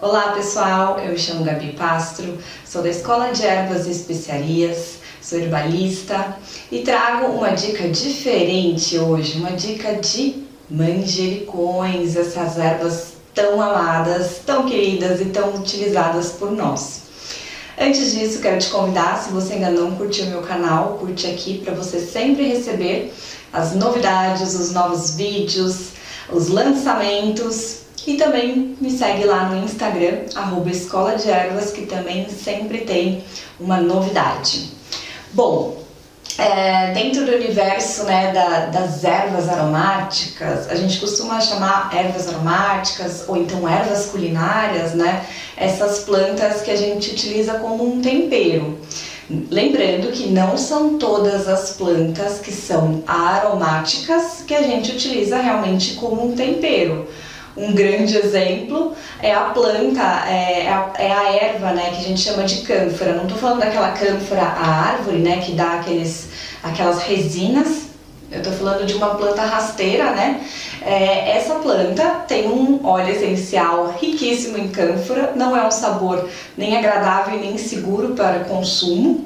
Olá pessoal, eu me chamo Gabi Pastro, sou da Escola de Ervas e Especiarias, sou herbalista e trago uma dica diferente hoje, uma dica de manjericões, essas ervas tão amadas, tão queridas e tão utilizadas por nós. Antes disso, quero te convidar, se você ainda não curtiu meu canal, curte aqui para você sempre receber as novidades, os novos vídeos, os lançamentos. E também me segue lá no Instagram, @Escola de Ervas, que também sempre tem uma novidade. Bom, dentro do universo das ervas aromáticas, a gente costuma chamar ervas aromáticas ou então ervas culinárias, essas plantas que a gente utiliza como um tempero. Lembrando que não são todas as plantas que são aromáticas que a gente utiliza realmente como um tempero. Um grande exemplo é a planta, é a erva, que a gente chama de cânfora. Não estou falando daquela cânfora, a árvore, que dá aquelas resinas. Eu estou falando de uma planta rasteira, essa planta tem um óleo essencial riquíssimo em cânfora, não é um sabor nem agradável nem seguro para consumo,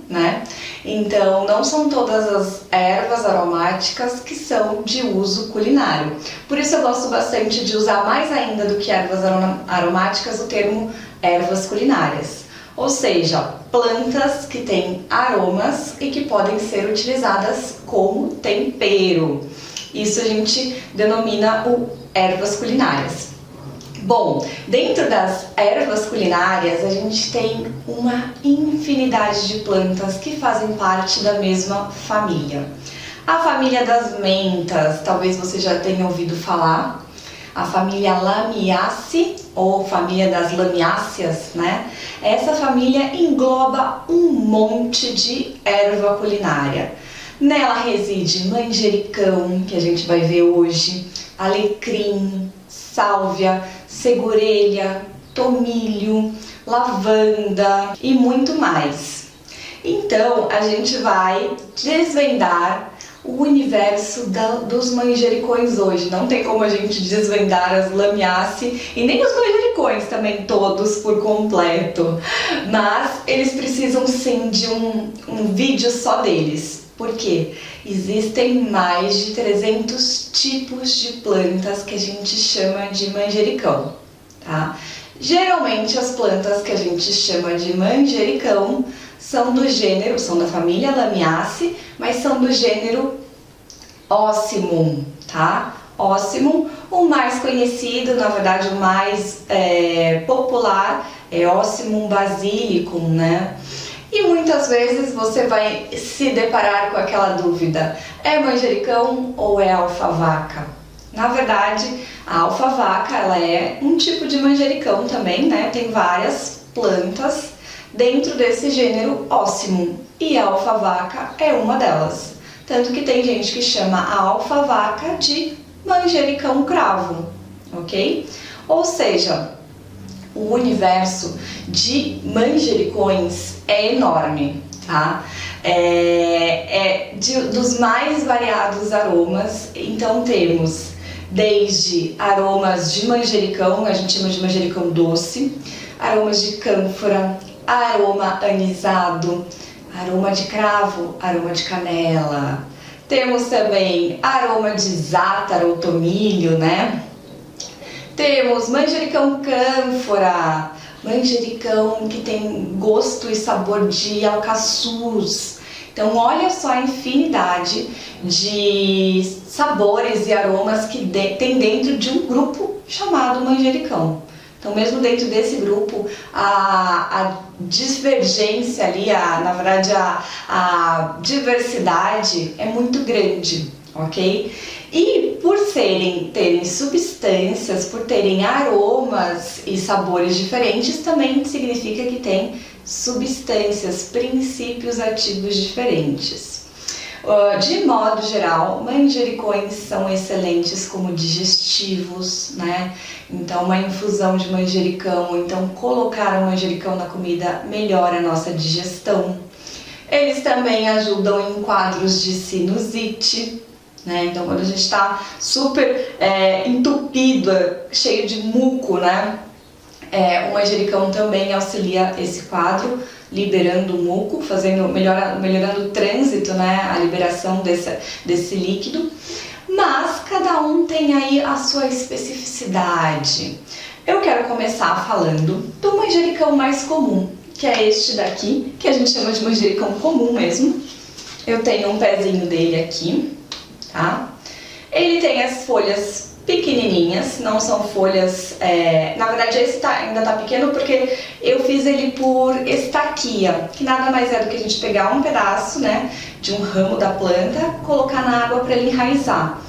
Então, não são todas as ervas aromáticas que são de uso culinário. Por isso eu gosto bastante de usar mais ainda do que ervas aromáticas o termo ervas culinárias. Ou seja, plantas que têm aromas e que podem ser utilizadas como tempero. Isso a gente denomina ervas culinárias. Bom, dentro das ervas culinárias a gente tem uma infinidade de plantas que fazem parte da mesma família. A família das mentas, talvez você já tenha ouvido falar. A família Lamiaceae, ou família das lamiáceas, Essa família engloba um monte de erva culinária. Nela reside manjericão, que a gente vai ver hoje, alecrim, sálvia, segurelha, tomilho, lavanda e muito mais. Então, a gente vai desvendar o universo dos manjericões hoje. Não tem como a gente desvendar as lamiáceae e nem os manjericões também todos por completo, mas eles precisam sim de um vídeo só deles. Por quê? Existem mais de 300 tipos de plantas que a gente chama de manjericão, tá? Geralmente as plantas que a gente chama de manjericão são da família Lamiaceae, mas são do gênero Ocimum, tá? Ocimum, o mais conhecido, na verdade o mais popular é Ocimum basilicum, E muitas vezes você vai se deparar com aquela dúvida, é manjericão ou é alfavaca? Na verdade, a alfavaca ela é um tipo de manjericão também, Tem várias plantas dentro desse gênero Ocimum e a alfavaca é uma delas. Tanto que tem gente que chama a alfavaca de manjericão cravo, ok? Ou seja, o universo de manjericões é enorme, tá? Dos mais variados aromas, então temos desde aromas de manjericão, a gente chama de manjericão doce, aromas de cânfora, aroma anisado, aroma de cravo, aroma de canela. Temos também aroma de zátara ou tomilho, Temos manjericão cânfora, manjericão que tem gosto e sabor de alcaçuz. Então olha só a infinidade de sabores e aromas que tem dentro de um grupo chamado manjericão. Então mesmo dentro desse grupo a divergência ali, na verdade a diversidade é muito grande, ok? E por terem substâncias, por terem aromas e sabores diferentes, também significa que tem substâncias, princípios ativos diferentes. De modo geral, manjericões são excelentes como digestivos, Então uma infusão de manjericão, ou então colocar o manjericão na comida melhora a nossa digestão. Eles também ajudam em quadros de sinusite, Então quando a gente está super entupido, cheio de muco, O manjericão também auxilia esse quadro, liberando o muco, melhorando o trânsito, né, a liberação desse líquido. Mas cada um tem aí a sua especificidade. Eu quero começar falando do manjericão mais comum, que é este daqui, que a gente chama de manjericão comum mesmo. Eu tenho um pezinho dele aqui, tá? Ele tem as folhas pequenininhas, não são folhas... na verdade esse ainda tá pequeno porque eu fiz ele por estaquia, que nada mais é do que a gente pegar um pedaço, né, de um ramo da planta, colocar na água para ele enraizar.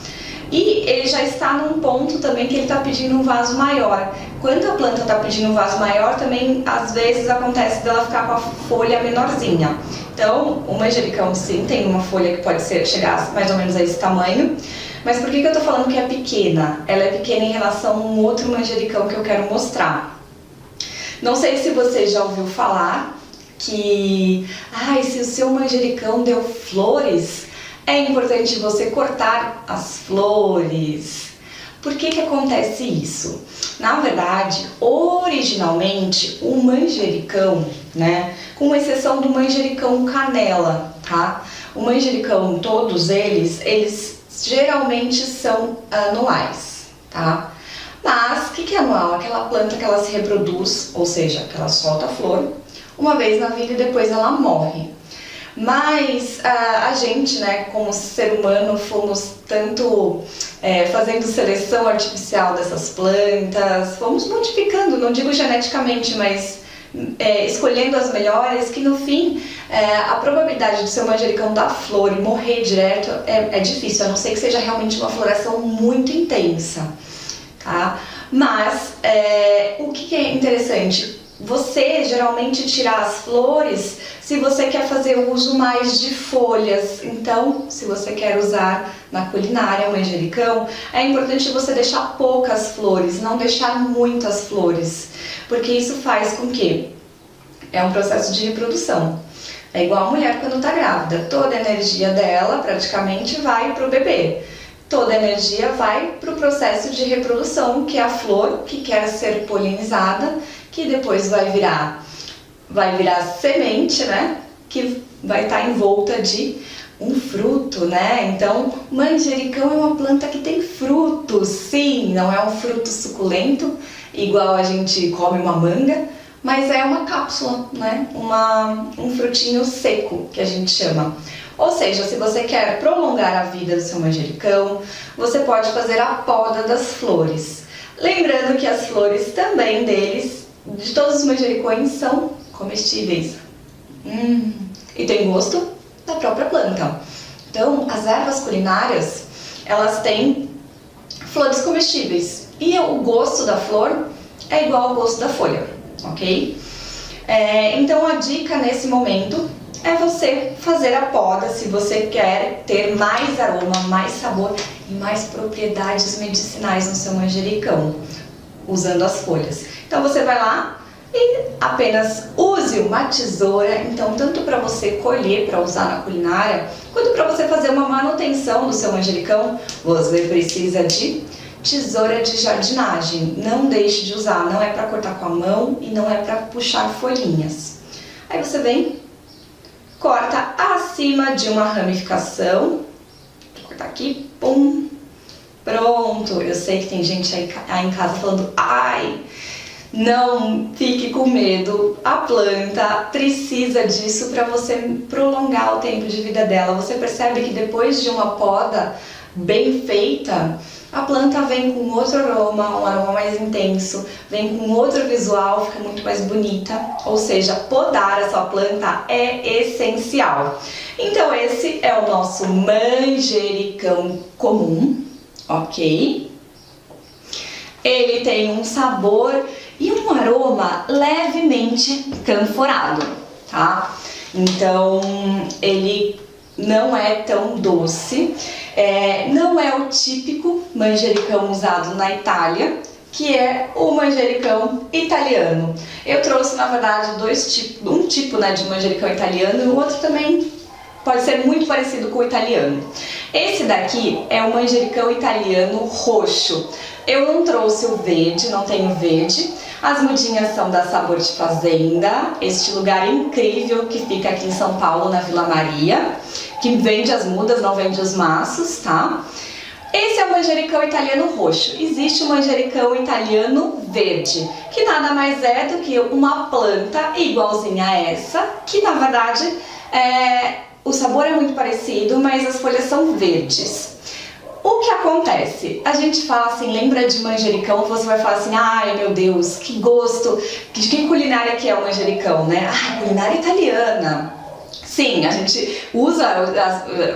E ele já está num ponto também que ele está pedindo um vaso maior. Quando a planta está pedindo um vaso maior, também às vezes acontece dela ficar com a folha menorzinha. Então, o manjericão sim tem uma folha que pode chegar mais ou menos a esse tamanho. Mas por que eu estou falando que é pequena? Ela é pequena em relação a um outro manjericão que eu quero mostrar. Não sei se você já ouviu falar que se o seu manjericão deu flores, é importante você cortar as flores. Por que acontece isso? Na verdade, originalmente, o manjericão, né, com exceção do manjericão canela, tá? O manjericão, todos eles geralmente são anuais, tá? Mas o que é anual? Aquela planta que ela se reproduz, ou seja, que ela solta a flor uma vez na vida e depois ela morre. Mas a gente, né, como ser humano, fomos tanto fazendo seleção artificial dessas plantas, fomos modificando, não digo geneticamente, mas escolhendo as melhores, que no fim a probabilidade de seu manjericão dar flor e morrer direto é difícil, a não ser que seja realmente uma floração muito intensa, tá? Mas o que é interessante? Você geralmente tira as flores se você quer fazer uso mais de folhas. Então, se você quer usar na culinária o manjericão, é importante você deixar poucas flores, não deixar muitas flores, porque isso faz com que é um processo de reprodução. É igual a mulher quando está grávida, toda a energia dela praticamente vai para o bebê. Toda a energia vai para o processo de reprodução, que é a flor que quer ser polinizada, que depois vai virar semente, né? Que vai estar envolta de um fruto, né? Então, manjericão é uma planta que tem fruto, sim, não é um fruto suculento, igual a gente come uma manga, mas é uma cápsula, né? Um frutinho seco, que a gente chama. Ou seja, se você quer prolongar a vida do seu manjericão, você pode fazer a poda das flores. Lembrando que as flores também de todos os manjericões, são comestíveis. E tem gosto da própria planta. Então, as ervas culinárias, elas têm flores comestíveis. E o gosto da flor é igual ao gosto da folha, ok? Então, a dica nesse momento é você fazer a poda se você quer ter mais aroma, mais sabor e mais propriedades medicinais no seu manjericão, usando as folhas. Então você vai lá e apenas use uma tesoura, então tanto para você colher, para usar na culinária, quanto para você fazer uma manutenção do seu manjericão, você precisa de tesoura de jardinagem. Não deixe de usar, não é para cortar com a mão e não é para puxar folhinhas. Aí você vem, corta acima de uma ramificação, vou cortar aqui, pum, pronto. Eu sei que tem gente aí em casa falando, ai, não fique com medo, a planta precisa disso para você prolongar o tempo de vida dela. Você percebe que depois de uma poda bem feita, a planta vem com outro aroma, um aroma mais intenso, vem com outro visual, fica muito mais bonita. Ou seja, podar a sua planta é essencial. Então esse é o nosso manjericão comum, ok? Ele tem um sabor e um aroma levemente canforado, tá? Então ele não é tão doce, não é o típico manjericão usado na Itália, que é o manjericão italiano. Eu trouxe, na verdade, um tipo, né, de manjericão italiano e o outro também pode ser muito parecido com o italiano. Esse daqui é o manjericão italiano roxo. Eu não trouxe o verde, não tenho verde, As mudinhas são da Sabor de Fazenda, este lugar incrível que fica aqui em São Paulo, na Vila Maria, que vende as mudas, não vende os maços, tá? Esse é o manjericão italiano roxo. Existe o manjericão italiano verde, que nada mais é do que uma planta igualzinha a essa, que na verdade o sabor é muito parecido, mas as folhas são verdes. O que acontece? A gente fala assim, lembra de manjericão, você vai falar assim, ai meu Deus, que gosto, que culinária que é o manjericão, né? Ah, culinária italiana. Sim, a gente usa,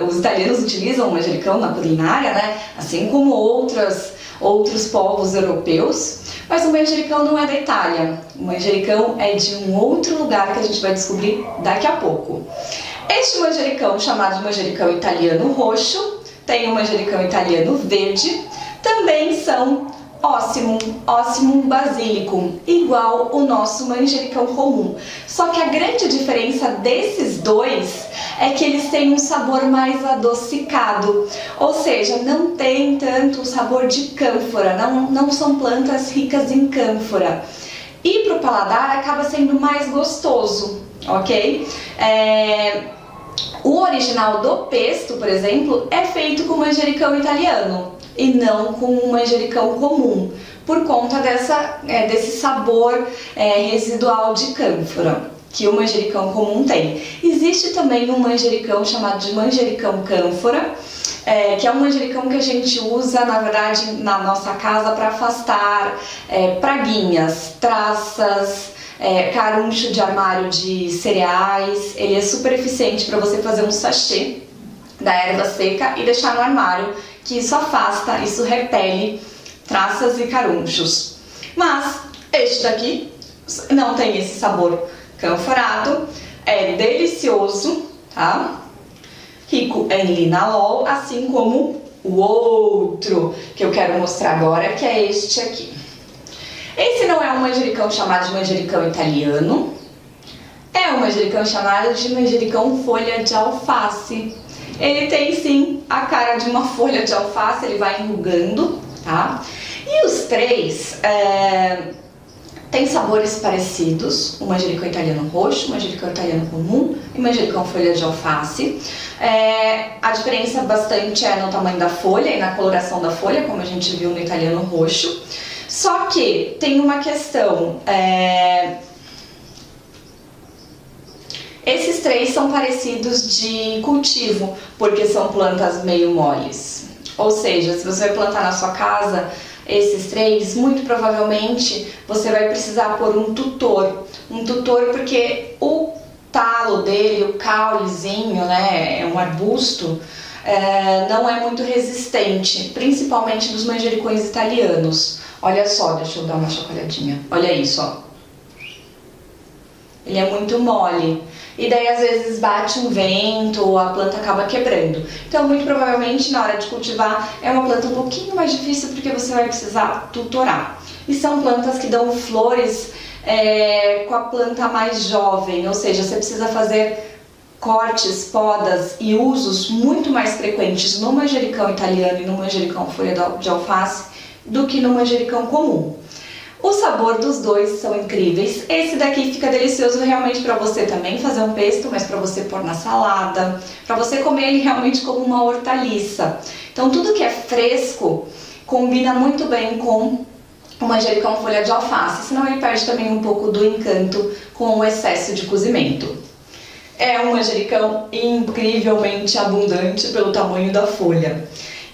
os italianos utilizam o manjericão na culinária, né? Assim como outros povos europeus, mas o manjericão não é da Itália. O manjericão é de um outro lugar que a gente vai descobrir daqui a pouco. Este manjericão, chamado de manjericão italiano roxo, tem o manjericão italiano verde, também são Ocimum basilicum, igual o nosso manjericão comum. Só que a grande diferença desses dois é que eles têm um sabor mais adocicado, ou seja, não tem tanto o sabor de cânfora, não são plantas ricas em cânfora. E para o paladar acaba sendo mais gostoso, ok? O original do pesto, por exemplo, é feito com manjericão italiano e não com um manjericão comum, por conta desse sabor residual de cânfora que o manjericão comum tem. Existe também um manjericão chamado de manjericão cânfora, que é um manjericão que a gente usa, na verdade, na nossa casa para afastar praguinhas, traças, caruncho de armário de cereais. Ele é super eficiente para você fazer um sachê da erva seca e deixar no armário, que isso afasta, isso repele traças e carunchos. Mas este daqui não tem esse sabor canforado, é delicioso, tá? Rico em linalol, assim como o outro que eu quero mostrar agora, que é este aqui. Esse não é um manjericão chamado de manjericão italiano, é um manjericão chamado de manjericão folha de alface. Ele tem sim a cara de uma folha de alface, ele vai enrugando, tá? E os três têm sabores parecidos, o manjericão italiano roxo, o manjericão italiano comum e o manjericão folha de alface. A diferença bastante é no tamanho da folha e na coloração da folha, como a gente viu no italiano roxo. Só que tem uma questão, esses três são parecidos de cultivo, porque são plantas meio moles. Ou seja, se você vai plantar na sua casa esses três, muito provavelmente você vai precisar pôr um tutor. Um tutor porque o talo dele, o caulezinho, né, é um arbusto, não é muito resistente, principalmente dos manjericões italianos. Olha só, deixa eu dar uma chacoalhadinha. Olha isso, ó. Ele é muito mole. E daí às vezes bate um vento ou a planta acaba quebrando. Então muito provavelmente na hora de cultivar é uma planta um pouquinho mais difícil porque você vai precisar tutorar. E são plantas que dão flores com a planta mais jovem, ou seja, você precisa fazer cortes, podas e usos muito mais frequentes no manjericão italiano e no manjericão folha de alface do que no manjericão comum. O sabor dos dois são incríveis. Esse daqui fica delicioso realmente para você também fazer um pesto, mas para você pôr na salada, para você comer ele realmente como uma hortaliça. Então tudo que é fresco combina muito bem com o manjericão folha de alface, senão ele perde também um pouco do encanto com o excesso de cozimento. É um manjericão incrivelmente abundante pelo tamanho da folha.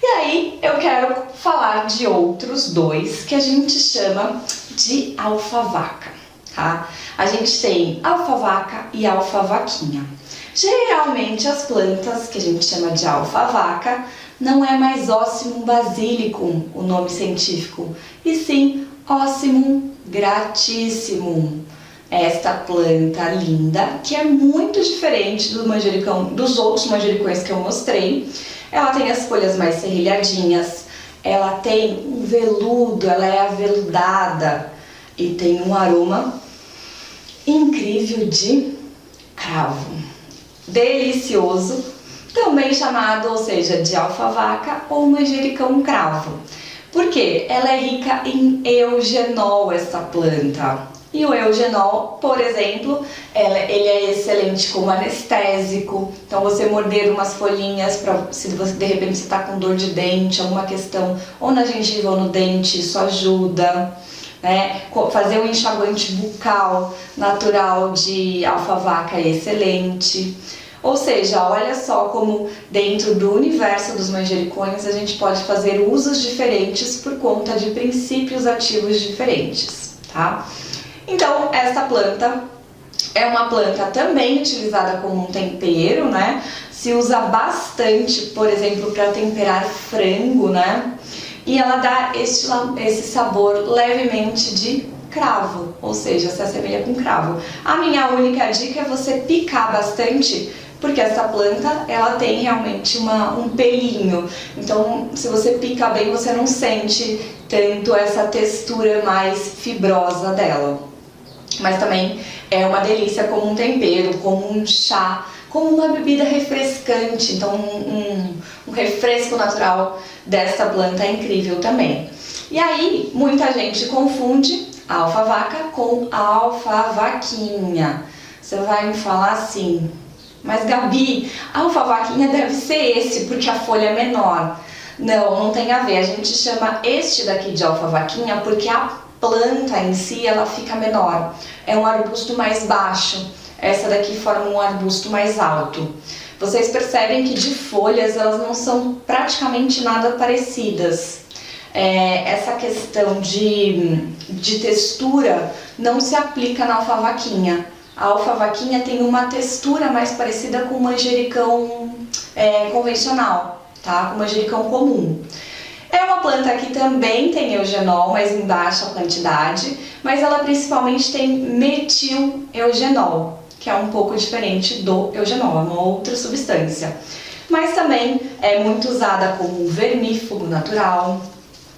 E aí eu quero falar de outros dois que a gente chama de alfavaca, tá? A gente tem alfavaca e alfavaquinha. Geralmente as plantas que a gente chama de alfavaca não é mais Ocimum basilicum, o nome científico, e sim Ocimum gratissimum. Esta planta linda, que é muito diferente do manjericão, dos outros manjericões que eu mostrei. Ela tem as folhas mais serrilhadinhas, ela tem um veludo, ela é aveludada e tem um aroma incrível de cravo. Delicioso, também chamado, ou seja, de alfavaca ou manjericão cravo. Por quê? Ela é rica em eugenol, essa planta. E o eugenol, por exemplo, ele é excelente como anestésico. Então você morder umas folhinhas, se você de repente está com dor de dente, alguma questão, ou na gengiva ou no dente, isso ajuda. Né? Fazer um enxaguante bucal natural de alfavaca é excelente. Ou seja, olha só como dentro do universo dos manjericões a gente pode fazer usos diferentes por conta de princípios ativos diferentes, tá? Então, essa planta é uma planta também utilizada como um tempero, né? Se usa bastante, por exemplo, para temperar frango, né? E ela dá esse sabor levemente de cravo, ou seja, se assemelha com cravo. A minha única dica é você picar bastante, porque essa planta, ela tem realmente um pelinho. Então, se você pica bem, você não sente tanto essa textura mais fibrosa dela. Mas também é uma delícia como um tempero, como um chá, como uma bebida refrescante. Então, um refresco natural dessa planta é incrível também. E aí, muita gente confunde a alfavaca com a alfavaquinha. Você vai me falar assim: mas Gabi, a alfavaquinha deve ser esse, porque a folha é menor. Não, não tem a ver. A gente chama este daqui de alfavaquinha porque a planta em si, ela fica menor. É um arbusto mais baixo. Essa daqui forma um arbusto mais alto. Vocês percebem que de folhas elas não são praticamente nada parecidas. Essa questão de textura não se aplica na alfavaquinha. A alfavaquinha tem uma textura mais parecida com o manjericão convencional, tá? Com o manjericão comum. É uma planta que também tem eugenol, mas em baixa quantidade, mas ela principalmente tem metil-eugenol, que é um pouco diferente do eugenol, é uma outra substância. Mas também é muito usada como vermífugo natural,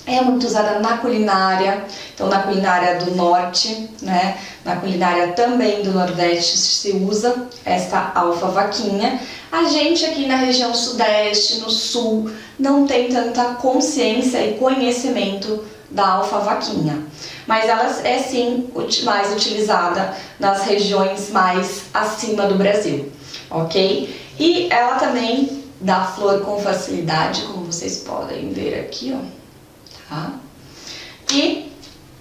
é muito usada na culinária, então na culinária do norte, né? Na culinária também do nordeste se usa essa alfavaquinha. A gente aqui na região sudeste, no sul, não tem tanta consciência e conhecimento da alfavaquinha. Mas ela é sim mais utilizada nas regiões mais acima do Brasil, ok? E ela também dá flor com facilidade, como vocês podem ver aqui, ó. Tá? E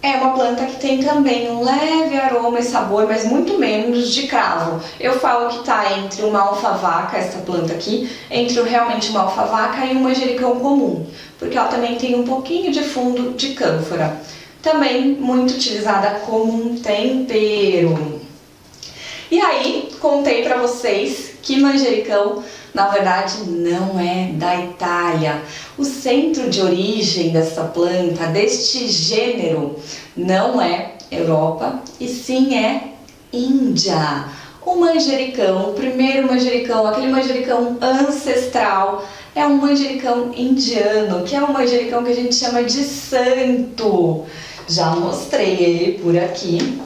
é uma planta que tem também um leve aroma e sabor, mas muito menos de cravo. Eu falo que está entre uma alfavaca, essa planta aqui, entre realmente uma alfavaca e um manjericão comum, porque ela também tem um pouquinho de fundo de cânfora. Também muito utilizada como um tempero. E aí, contei para vocês que manjericão, na verdade, não é da Itália. O centro de origem dessa planta, deste gênero, não é Europa, e sim é Índia. O manjericão, o primeiro manjericão, aquele manjericão ancestral, é um manjericão indiano, que é um manjericão que a gente chama de santo. Já mostrei ele por aqui.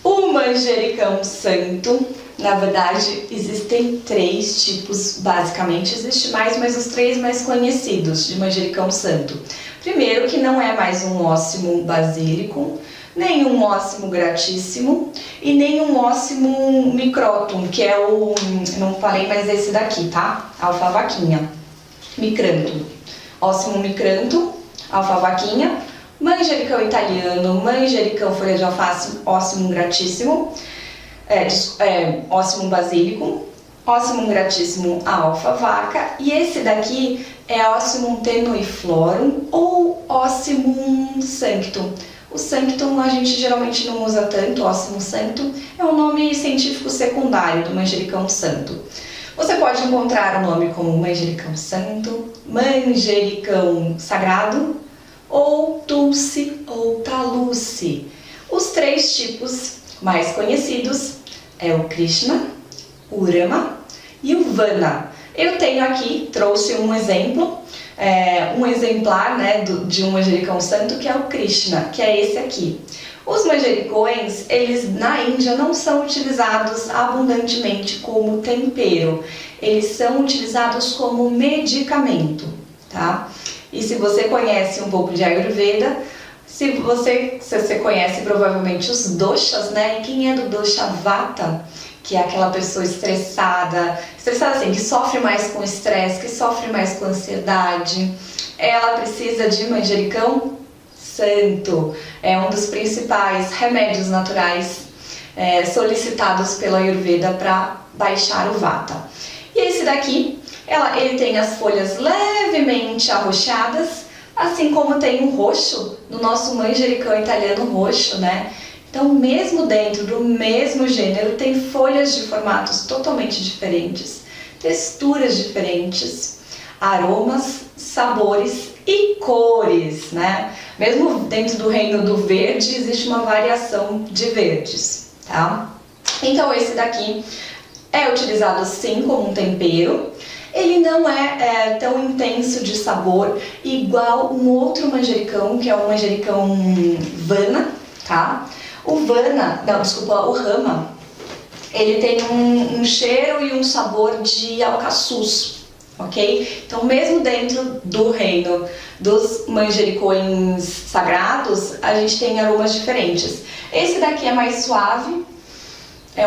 O manjericão santo, na verdade, existem 3 tipos, basicamente. Existe mais, mas os 3 mais conhecidos de manjericão santo. Primeiro, que não é mais um ósimo basílico, nem um ósimo gratíssimo e nem um ósimo micrótum, que é o, não falei, mas esse daqui, tá? Alfavaquinha, micrantum. Ósimo micrantum, alfavaquinha, manjericão italiano, manjericão folha de alface, ósimo gratíssimo, ósimo basílico, ósimo gratíssimo a alfavaca, e esse daqui é óssimum tenuiflorum ou óssimum sanctum. O sanctum a gente geralmente não usa tanto, óssimum sanctum é um nome científico secundário do manjericão santo. Você pode encontrar o nome como manjericão santo, manjericão sagrado, ou Tulsi ou Talusi. Os 3 tipos mais conhecidos é o Krishna, o Rama e o Vana. Eu tenho aqui, trouxe um exemplo, um exemplar, né, de um manjericão santo, que é o Krishna, que é esse aqui. Os manjericões, eles na Índia não são utilizados abundantemente como tempero, eles são utilizados como medicamento, tá? E se você conhece um pouco de Ayurveda, se você conhece provavelmente os doshas, né? E quem é do dosha Vata, que é aquela pessoa estressada assim, que sofre mais com estresse, que sofre mais com ansiedade, ela precisa de manjericão santo. É um dos principais remédios naturais solicitados pela Ayurveda para baixar o Vata. E esse daqui, ele tem as folhas levemente arroxeadas, assim como tem um roxo no nosso manjericão italiano roxo, né? Então, mesmo dentro do mesmo gênero, tem folhas de formatos totalmente diferentes, texturas diferentes, aromas, sabores e cores, né? Mesmo dentro do reino do verde, existe uma variação de verdes, tá? Então, esse daqui é utilizado sim como um tempero. Ele não é tão intenso de sabor, igual um outro manjericão, que é o manjericão Vana, tá? O Rama, ele tem um cheiro e um sabor de alcaçuz, ok? Então, mesmo dentro do reino dos manjericões sagrados, a gente tem aromas diferentes. Esse daqui é mais suave, é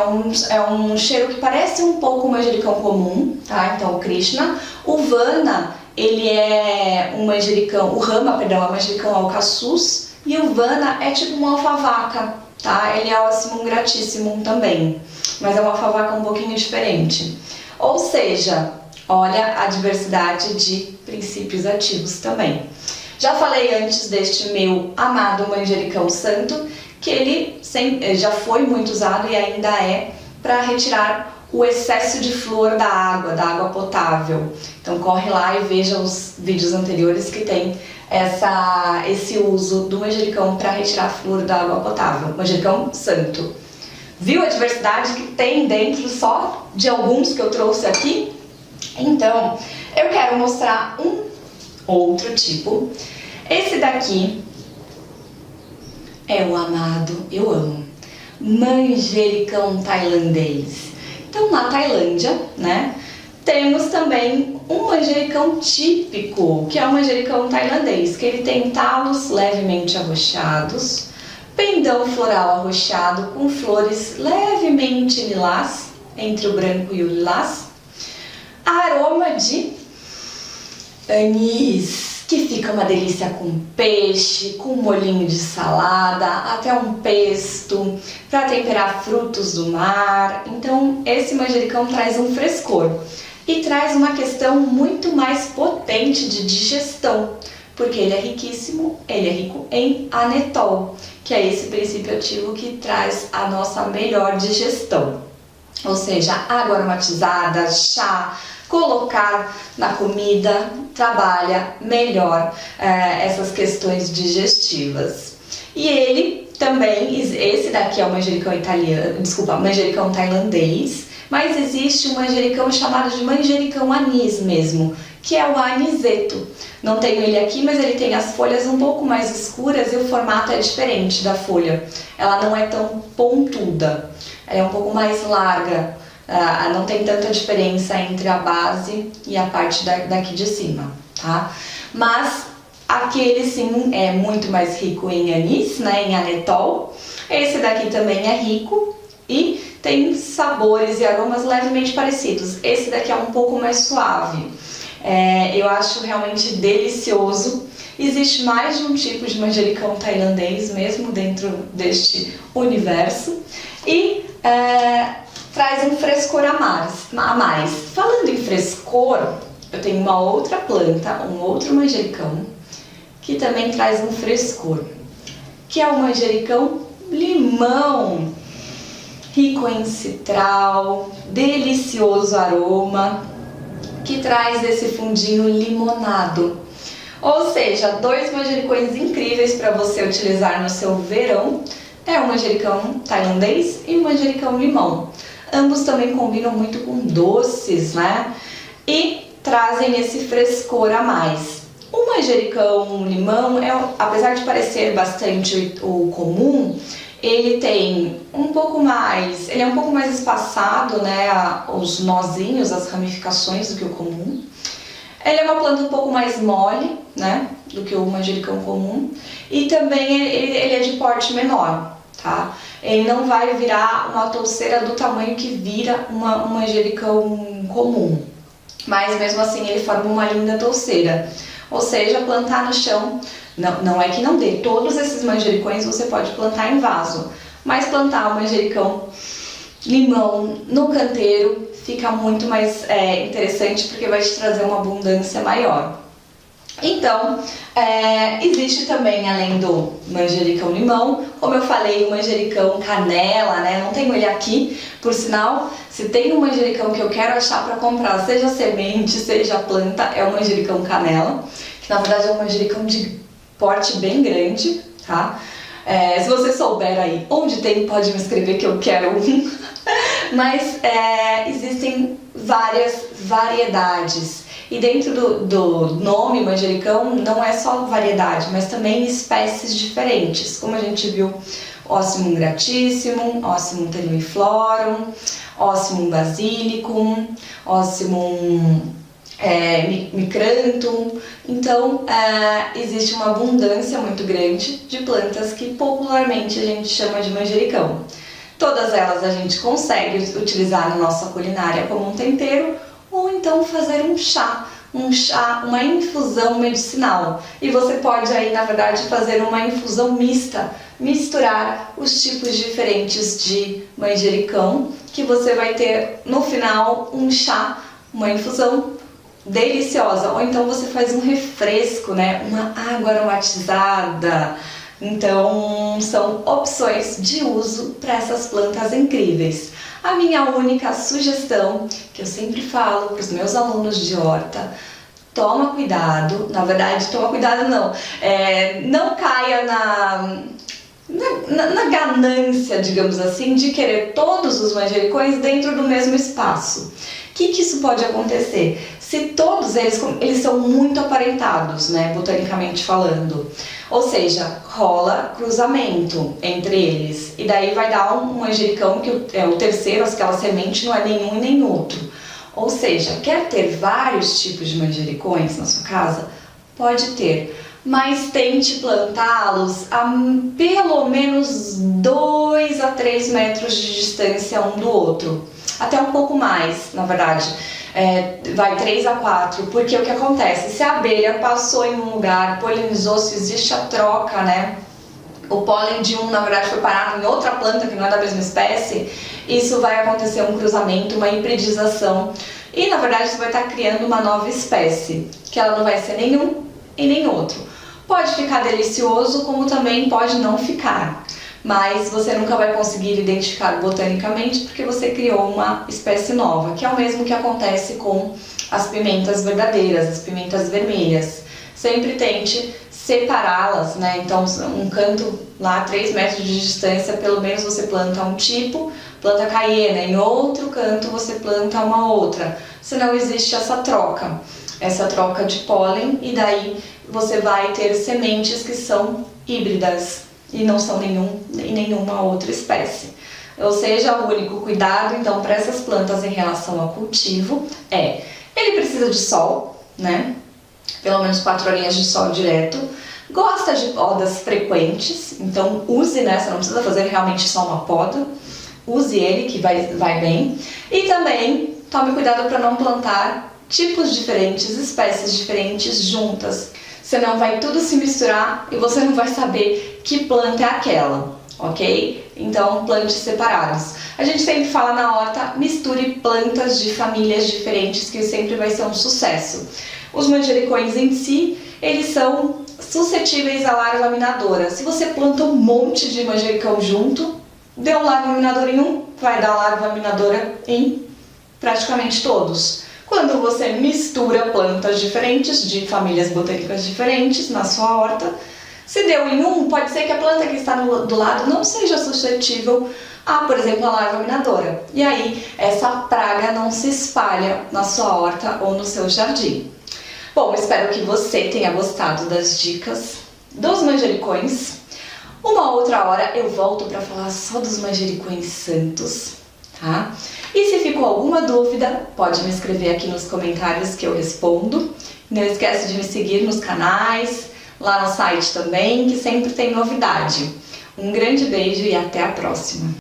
um cheiro que parece um pouco o manjericão comum, tá? Então, o Krishna. O Vana, ele é um manjericão, o Rama, perdão, é um manjericão alcaçuz, e o Vana é tipo uma alfavaca, tá? Ele é o Ocimum gratissimum também, mas é uma alfavaca um pouquinho diferente. Ou seja, olha a diversidade de princípios ativos também. Já falei antes deste meu amado manjericão santo, que ele já foi muito usado e ainda é para retirar o excesso de flúor da água potável. Então corre lá e veja os vídeos anteriores que tem esse uso do manjericão para retirar flúor da água potável, manjericão santo. Viu a diversidade que tem dentro só de alguns que eu trouxe aqui? Então, eu quero mostrar um outro tipo. Esse daqui é o amado, eu amo, manjericão tailandês. Então, na Tailândia, né, temos também um manjericão típico, que é o manjericão tailandês, que ele tem talos levemente arroxeados, pendão floral arroxeado com flores levemente lilás, entre o branco e o lilás, aroma de anis, que fica uma delícia com peixe, com molhinho de salada, até um pesto, para temperar frutos do mar. Então, esse manjericão traz um frescor e traz uma questão muito mais potente de digestão, porque ele é riquíssimo, ele é rico em anetol, que é esse princípio ativo que traz a nossa melhor digestão. Ou seja, água aromatizada, chá, colocar na comida trabalha melhor essas questões digestivas. E ele também, esse daqui é o manjericão manjericão tailandês, mas existe um manjericão chamado de manjericão anis mesmo, que é o aniseto. Não tenho ele aqui, mas ele tem as folhas um pouco mais escuras e o formato é diferente da folha. Ela não é tão pontuda, ela é um pouco mais larga. Não tem tanta diferença entre a base e a parte daqui de cima, tá? Mas aquele sim é muito mais rico em anis, né, em anetol. Esse daqui também é rico e tem sabores e aromas levemente parecidos. Esse daqui é um pouco mais suave. Eu acho realmente delicioso. Existe mais de um tipo de manjericão tailandês mesmo dentro deste universo e traz um frescor a mais. Falando em frescor, eu tenho uma outra planta, um outro manjericão, que também traz um frescor, que é o manjericão limão, rico em citral, delicioso aroma, que traz esse fundinho limonado. Ou seja, dois manjericões incríveis para você utilizar no seu verão. É o manjericão tailandês e o manjericão limão. Ambos também combinam muito com doces, né? E trazem esse frescor a mais. O manjericão limão, apesar de parecer bastante o comum, ele é um pouco mais espaçado, né? Os nozinhos, as ramificações do que o comum. Ele é uma planta um pouco mais mole, né, do que o manjericão comum, e também ele é de porte menor, tá? Ele não vai virar uma touceira do tamanho que vira um manjericão comum, mas mesmo assim ele forma uma linda touceira. Ou seja, plantar no chão, não é que não dê, todos esses manjericões você pode plantar em vaso, mas plantar o manjericão limão no canteiro fica muito mais interessante, porque vai te trazer uma abundância maior. Então, existe também, além do manjericão limão, como eu falei, o manjericão canela, né? Não tenho ele aqui, por sinal, se tem um manjericão que eu quero achar para comprar, seja semente, seja planta, é o manjericão canela, que na verdade é um manjericão de porte bem grande, tá? Se você souber aí onde tem, pode me escrever que eu quero um. Mas existem várias variedades. E dentro do nome manjericão não é só variedade, mas também espécies diferentes. Como a gente viu, Ocimum gratissimum, Ocimum tenuiflorum, Ocimum basilicum, Ocimum micranthum. Então existe uma abundância muito grande de plantas que popularmente a gente chama de manjericão. Todas elas a gente consegue utilizar na nossa culinária como um tempero, ou então fazer um chá, uma infusão medicinal. E você pode aí, na verdade, fazer uma infusão mista, misturar os tipos diferentes de manjericão, que você vai ter no final um chá, uma infusão deliciosa. Ou então você faz um refresco, né? Uma água aromatizada. Então, são opções de uso para essas plantas incríveis. A minha única sugestão, que eu sempre falo para os meus alunos de horta, toma cuidado, na verdade, toma cuidado não caia na ganância, digamos assim, de querer todos os manjericões dentro do mesmo espaço. O que isso pode acontecer? Se todos eles são muito aparentados, né, botanicamente falando, ou seja, rola cruzamento entre eles, e daí vai dar um manjericão que é o terceiro, aquela semente não é nenhum e nem outro. Ou seja, quer ter vários tipos de manjericões na sua casa? Pode ter, mas tente plantá-los a pelo menos 2 a 3 metros de distância um do outro, até um pouco mais, na verdade. Vai 3 a 4, porque o que acontece? Se a abelha passou em um lugar, polinizou, se existe a troca, né? O pólen de um, na verdade, foi parar em outra planta que não é da mesma espécie, isso vai acontecer um cruzamento, uma hibridização, e na verdade isso vai estar criando uma nova espécie, que ela não vai ser nenhum e nem outro. Pode ficar delicioso, como também pode não ficar. Mas você nunca vai conseguir identificar botanicamente porque você criou uma espécie nova, que é o mesmo que acontece com as pimentas verdadeiras, as pimentas vermelhas. Sempre tente separá-las, né? Então, um canto lá, 3 metros de distância, pelo menos você planta um tipo, planta caiena, em outro canto você planta uma outra, senão existe essa troca de pólen, e daí você vai ter sementes que são híbridas e não são nenhuma outra espécie. Ou seja, o único cuidado então para essas plantas em relação ao cultivo ele precisa de sol, né? Pelo menos 4 horinhas de sol direto. Gosta de podas frequentes, então use, né? Você não precisa fazer realmente só uma poda, use ele que vai bem. E também tome cuidado para não plantar tipos diferentes, espécies diferentes juntas, senão vai tudo se misturar e você não vai saber que planta é aquela, ok? Então plante separados. A gente sempre fala na horta, misture plantas de famílias diferentes, que sempre vai ser um sucesso. Os manjericões em si, eles são suscetíveis à larva minadora. Se você planta um monte de manjericão junto, deu larva minadora em um, vai dar larva minadora em praticamente todos. Quando você mistura plantas diferentes, de famílias botânicas diferentes na sua horta, se deu em um, pode ser que a planta que está do lado não seja suscetível a, por exemplo, a larva minadora. E aí, essa praga não se espalha na sua horta ou no seu jardim. Bom, espero que você tenha gostado das dicas dos manjericões. Uma outra hora eu volto para falar só dos manjericões santos, tá? E se ficou alguma dúvida, pode me escrever aqui nos comentários que eu respondo. Não esquece de me seguir nos canais, lá no site também, que sempre tem novidade. Um grande beijo e até a próxima!